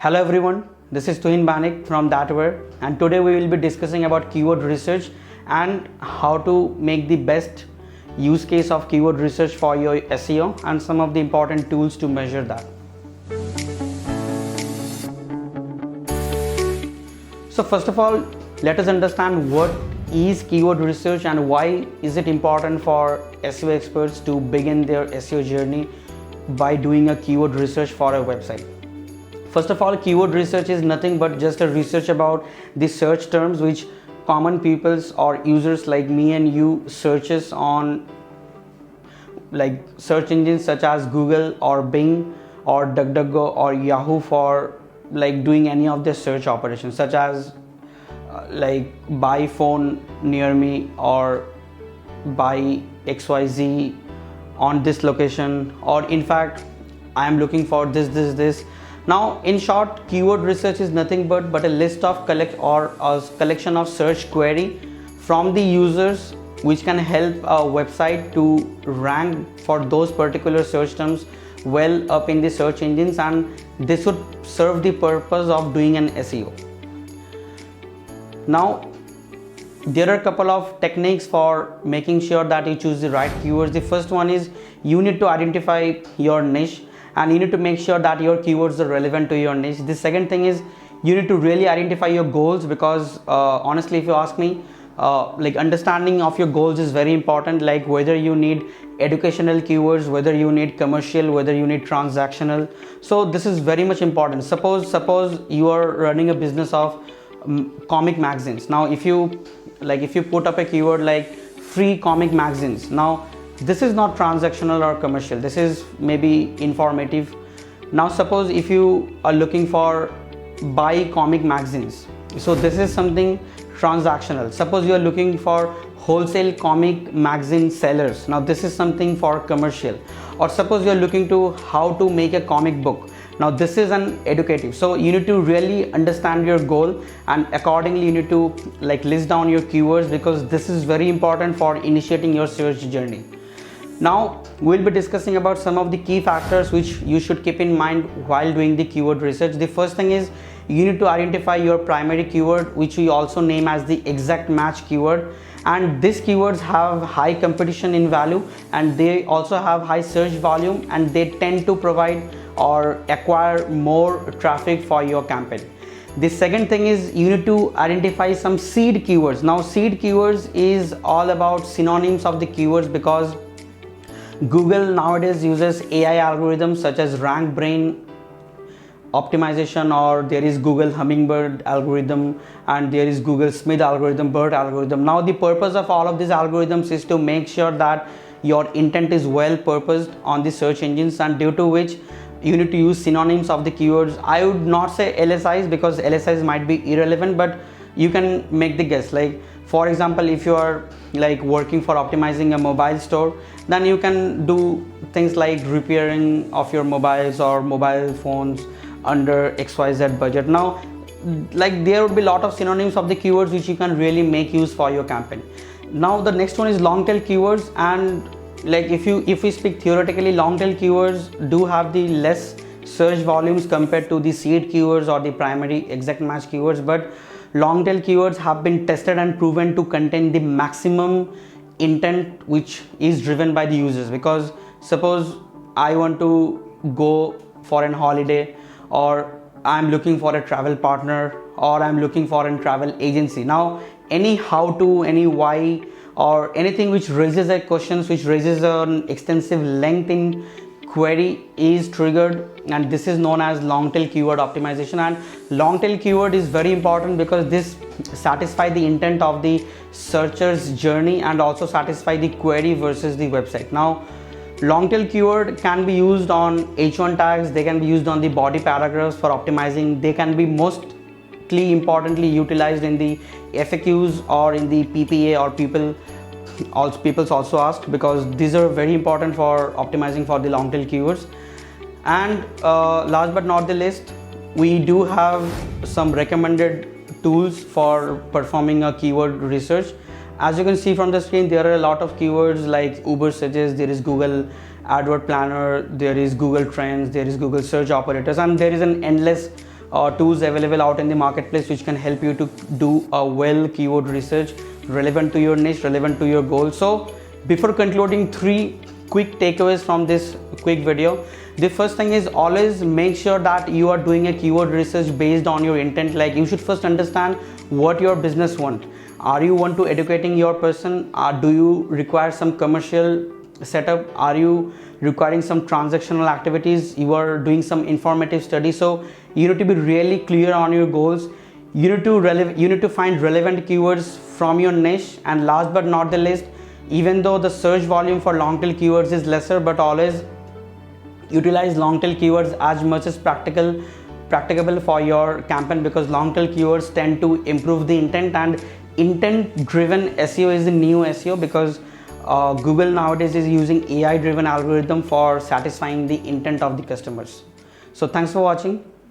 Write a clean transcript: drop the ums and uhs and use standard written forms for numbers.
Hello everyone, this is Tuhin Banik from Thatware, and today we will be discussing about keyword research and how to make the best use case of keyword research for your SEO and some of the important tools to measure that. So first of all, let us understand what is keyword research and why is it important for SEO experts to begin their SEO journey by doing a keyword research for a website. First of all, keyword research is nothing but just a research about the search terms which common peoples or users like me and you searches on like search engines such as Google or Bing or DuckDuckGo or Yahoo for like doing any of their search operations such as like buy phone near me or buy XYZ on this location, or in fact I am looking for this. Now in short, keyword research is nothing but a list of collection of search query from the users which can help a website to rank for those particular search terms well up in the search engines, and this would serve the purpose of doing an SEO. Now there are a couple of techniques for making sure that you choose the right keywords. The first one is you need to identify your niche and you need to make sure that your keywords are relevant to your niche. The second thing is you need to really identify your goals, because honestly, if you ask me, like understanding of your goals is very important, like whether you need educational keywords, whether you need commercial, whether you need transactional. So this is very much important. Suppose you are running a business of comic magazines. Now if you put up a keyword like free comic magazines, now this is not transactional or commercial, this is maybe informative. Now suppose if you are looking for buy comic magazines, so this is something transactional. Suppose you are looking for wholesale comic magazine sellers, now this is something for commercial. Or suppose you are looking to how to make a comic book, now this is an educative. So you need to really understand your goal and accordingly you need to like list down your keywords, because this is very important for initiating your search journey. Now we'll be discussing about some of the key factors which you should keep in mind while doing the keyword research. The first thing is you need to identify your primary keyword, which we also name as the exact match keyword, and these keywords have high competition in value and they also have high search volume and they tend to provide or acquire more traffic for your campaign. The second thing is you need to identify some seed keywords. Now seed keywords is all about synonyms of the keywords, because Google nowadays uses AI algorithms such as rank brain optimization, or there is Google Hummingbird algorithm and there is Google Smith algorithm, BERT algorithm. Now the purpose of all of these algorithms is to make sure that your intent is well purposed on the search engines, and due to which you need to use synonyms of the keywords. I would not say LSIs, because LSIs might be irrelevant, but you can make the guess. Like for example, if you are like working for optimizing a mobile store, then you can do things like repairing of your mobiles or mobile phones under XYZ budget. Now like there would be a lot of synonyms of the keywords which you can really make use for your campaign. Now the next one is long tail keywords, and like if we speak theoretically, long tail keywords do have the less search volumes compared to the seed keywords or the primary exact match keywords, but long tail keywords have been tested and proven to contain the maximum intent which is driven by the users. Because suppose I want to go for an holiday, or I'm looking for a travel partner, or I'm looking for a travel agency. Now any how to, any why, or anything which raises a questions, which raises an extensive length in query is triggered, and this is known as long tail keyword optimization. And long tail keyword is very important because this satisfy the intent of the searcher's journey and also satisfy the query versus the website. Now long tail keyword can be used on H1 tags, they can be used on the body paragraphs for optimizing, they can be mostly importantly utilized in the FAQs or in the PPA, or people's also asked, because these are very important for optimizing for the long tail keywords. And last but not the least, we do have some recommended tools for performing a keyword research. As you can see from the screen, there are a lot of keywords like Uber Suggest, there is Google AdWord Planner, there is Google Trends, there is Google Search Operators, and there is an endless tools available out in the marketplace which can help you to do a well keyword research relevant to your niche, relevant to your goal. So before concluding, 3 quick takeaways from this quick video. The first thing is, always make sure that you are doing a keyword research based on your intent. Like, you should first understand what your business want. Are you want to educating your person? Do you require some commercial setup? Are you requiring some transactional activities? You are doing some informative study. So you need to be really clear on your goals. You need to find relevant keywords from your niche. And last but not the least, even though the search volume for long tail keywords is lesser, but always utilize long tail keywords as much as practicable for your campaign, because long tail keywords tend to improve the intent, and intent driven SEO is the new SEO, because Google nowadays is using AI driven algorithm for satisfying the intent of the customers. So thanks for watching.